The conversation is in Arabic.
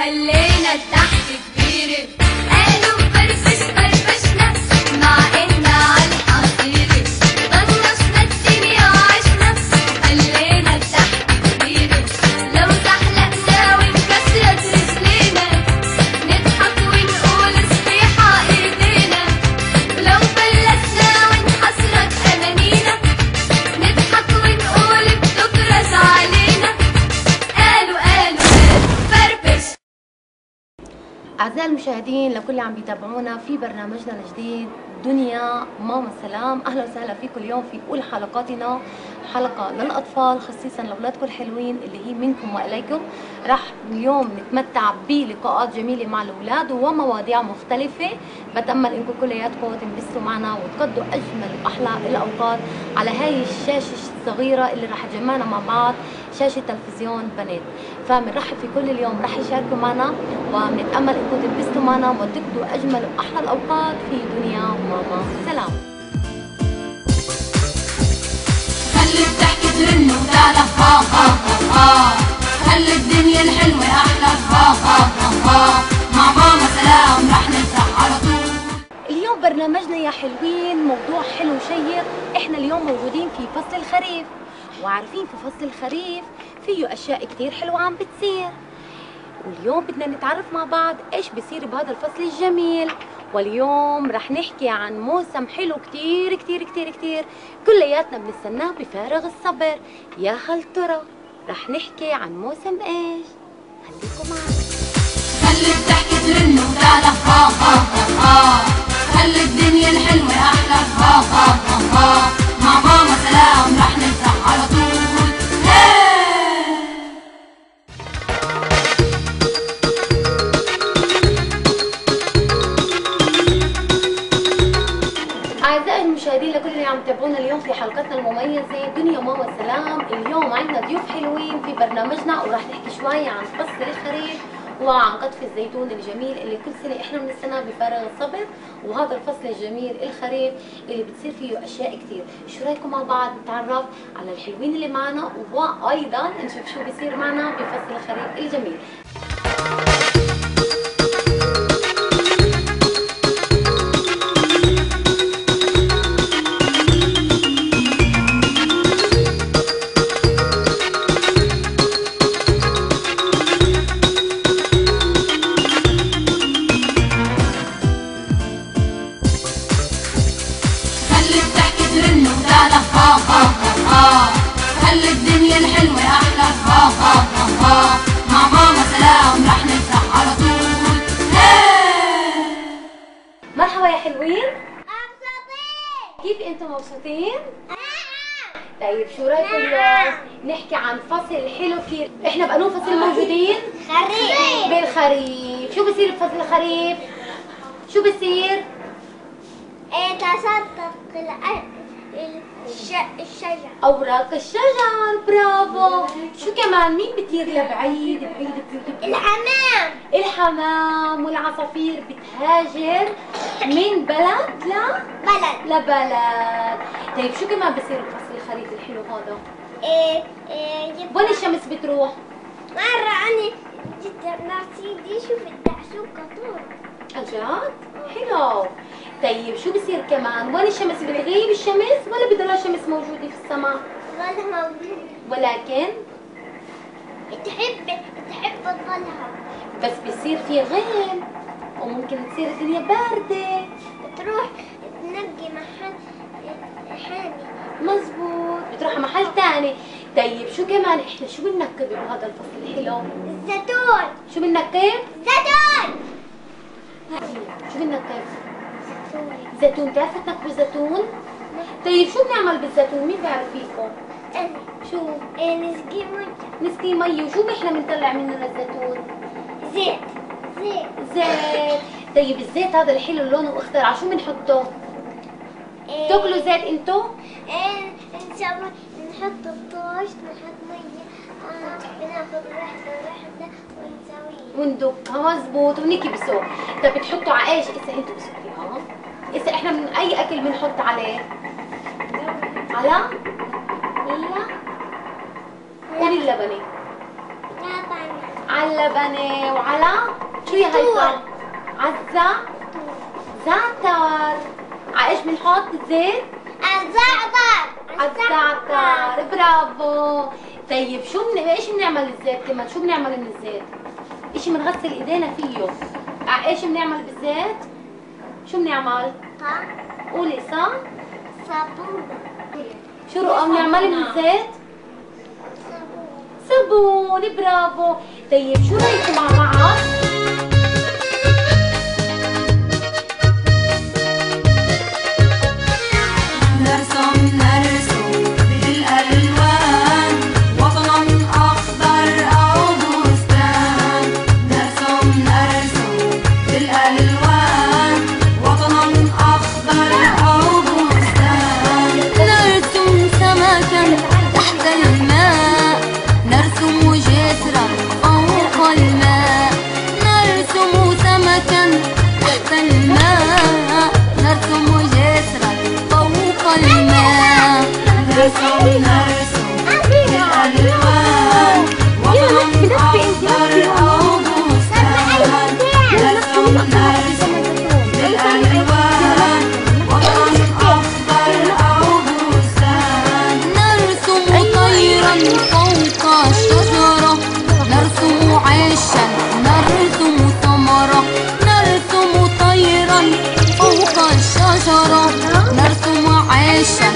خلينا الضحك كبير، قالوا فرفش فرفشنا مع إنا عالحصيرة، طنشنا الدنيا وعشنا خلينا الضحك كبير، لو زحلقنا وانكسرت رجلينا نضحك ونقول صحيحة ايدينا، ولو فلتنا وانحسرت أمانينا نضحك ونقول بتكرس علينا، قالوا فرفش. أعزائي المشاهدين لكل اللي عم بيتابعونا في برنامجنا الجديد دنيا ماما سلام، أهلا وسهلا فيكم اليوم في أولى حلقاتنا، حلقة للأطفال خصيصا لأولادكم الحلوين اللي هي منكم وإليكم. راح اليوم نتمتع بلقاءات جميلة مع الأولاد ومواضيع مختلفة، بتأمل إنكم كلياتكم تنبسطوا معنا وتقضوا أجمل وأحلى الأوقات على هاي الشاشة الصغيرة اللي راح تجمعنا مع بعض، شاشة تلفزيون بنات. فبنرحب في كل اليوم راح يشاركوا معنا، وبنتأمل إنكم تنبسطوا معنا وتقضوا أجمل وأحلى الأوقات في دنيا ماما سلام. خلي الضحك ترن وتعلى ها ها ها ها، خلي الدنيا الحلوة أحلى ها ها ها ها، مع ماما سلام رح نفرح على طول. اليوم برنامجنا يا حلوين موضوع حلو شيق. احنا اليوم موجودين في فصل الخريف، وعارفين في فصل الخريف فيه اشياء كتير حلوة عم بتصير، واليوم بدنا نتعرف مع بعض ايش بصير بهذا الفصل الجميل. واليوم رح نحكي عن موسم حلو كتير كتير كتير كتير كلياتنا بنستناه بفارغ الصبر. يا هل ترى رح نحكي عن موسم ايش؟ خليكم معنا. خلي الضحك ترن وتعلى ها ها ها ها، خلي الدنيا الحلوة أحلى ها ها ها ها، مع ماما سلام رح نفرح على طول. أعزائي المشاهدين لكل اللي عم تتابعونا اليوم في حلقتنا المميزة دنيا ماما سلام، اليوم عندنا ضيوف حلوين في برنامجنا وراح نحكي شوية عن فصل الخريف وعن قطف الزيتون الجميل اللي كل سنة احنا بنستناه بفارغ الصبر، وهذا الفصل الجميل الخريف اللي بتصير فيه أشياء كتير. شو رايكم مع بعض نتعرف على الحلوين اللي معنا وأيضا نشوف شو بيصير معنا بفصل الخريف الجميل. خلي الدنيا الحلوة أحلى ها ها ها ها، مع ماما سلام رح نفرح على طول. مرحبا يا حلوين. كيف انتم مبسوطين؟ طيب شو رايكم اليوم نحكي عن فصل حلو كثير؟ احنا بأنو فصل موجودين؟ خريف. بالخريف. شو بصير بفصل الخريف؟ شو بصير؟ تسقط الشجر. اوراق الشجر، برافو. شو كمان مين بتطير لبعيد بعيد بعيد؟ الحمام. الحمام والعصافير بتهاجر من بلد لبلد. طيب شو كمان بصير بفصل الخريف الحلو هذا؟ وين الشمس بتروح؟ مرة أنا جيت ناسيدي شوف الدعسوق كطور. أجد؟ حلو. طيب شو بصير كمان؟ وين الشمس بتغيب الشمس ولا بتضل الشمس موجودة في السماء؟ ظلها موجود. ولكن تحب تظلها. بس بصير في غيم وممكن تصير الدنيا باردة. تروح تنقي محل حامي. مزبوط، بتروح على محل ثاني. طيب شو كمان احنا شو بننكب بهذا الفصل الحلو؟ الزيتون. شو بننكب؟ زيتون. شو بننكب؟ زيتون. بتعرفوا تنكبوا زيتون؟ طيب شو بنعمل بالزيتون؟ مين بيعرف فيكم؟ أنا. شو؟ نسقي مية. نسقي مي. وشو احنا بنطلع منه للزيتون؟ زيت. زيت. طيب الزيت هذا الحلو لونه اخضر على شو بنحطه؟ تاكلوا زيت انتو؟ نسوي نحط الطاش نحط مية بناخذ رحلة ونسويه وندقها. مزبوط ونكبسه. طيب بتحطوا على ايش؟ اسا انتو بسكتوها. اسا احنا من اي اكل بنحط عليه؟ على قولي اللبنة. على اللبنة وعلى شو يا هيثم؟ على زعتر. على ايش بنحط الزيت؟ على الزعتر. برافو. طيب ايش بنعمل الزيت كمان؟ شو بنعمل من الزيت؟ اشي بنغسل ايدينا فيه. على ايش بنعمل بالزيت؟ شو بنعمل؟ قولي صح؟ صابون. شو رؤى بنعمل من الزيت؟ صابون. برافو. طيب شو رايكم مع بعض؟ نرسم بالألوان وطنا أخضر أو بستان. نرسم بالألوان وطنا أخضر أو بستان. نرسم سمكا تحت الماء، نرسم جسرا فوق الماء. نرسم سمكا تحت الماء، نرسم جسرا فوق الماء. نرسم بالألوان وطنا أخضر أو بستان. نرسم بالألوان وطنا أخضر أو بستان. نرسم طيرا فوق الشجرة، نرسم عيشا، نرسم ثمرة. نرسم طيرا فوق الشجرة، نرسم عيشا،